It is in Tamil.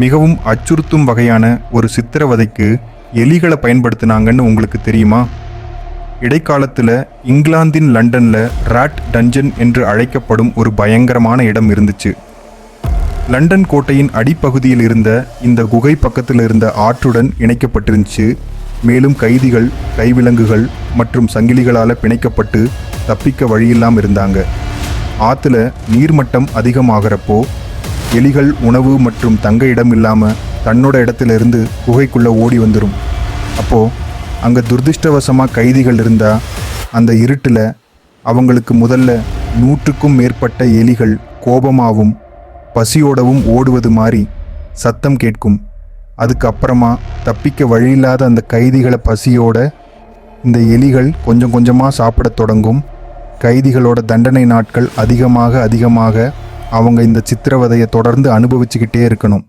மிகவும் அச்சுறுத்தும் வகையான ஒரு சித்திரவதைக்கு எலிகளை பயன்படுத்தினாங்கன்னு உங்களுக்கு தெரியுமா? இடைக்காலத்தில் இங்கிலாந்தின் லண்டனில் ராட் டஞ்சன் என்று அழைக்கப்படும் ஒரு பயங்கரமான இடம் இருந்துச்சு. லண்டன் கோட்டையின் அடிப்பகுதியில் இருந்த இந்த குகை பக்கத்தில் இருந்த ஆற்றுடன் இணைக்கப்பட்டிருந்துச்சு. மேலும் கைதிகள் கைவிலங்குகள் மற்றும் சங்கிலிகளால் பிணைக்கப்பட்டு தப்பிக்க வழியில்லாமல் இருந்தாங்க. ஆற்றுல நீர்மட்டம் அதிகமாகிறப்போ எலிகள் உணவு மற்றும் தங்க இடம் இல்லாமல் தன்னோட இடத்திலிருந்து குகைக்குள்ளே ஓடி வந்துடும். அப்போது அங்கே துரதிருஷ்டவசமாக கைதிகள் இருந்தால் அந்த இருட்டில் அவங்களுக்கு முதல்ல 100க்கும் மேற்பட்ட எலிகள் கோபமாகவும் பசியோடவும் ஓடுவது மாதிரி சத்தம் கேட்கும். அதுக்கப்புறமா தப்பிக்க வழியில்லாத அந்த கைதிகளை பசியோட இந்த எலிகள் கொஞ்சம் கொஞ்சமாக சாப்பிடத் தொடங்கும். கைதிகளோட தண்டனை நாட்கள் அதிகமாக அவங்க இந்த சித்திரவதையை தொடர்ந்து அனுபவிச்சுக்கிட்டே இருக்கணும்.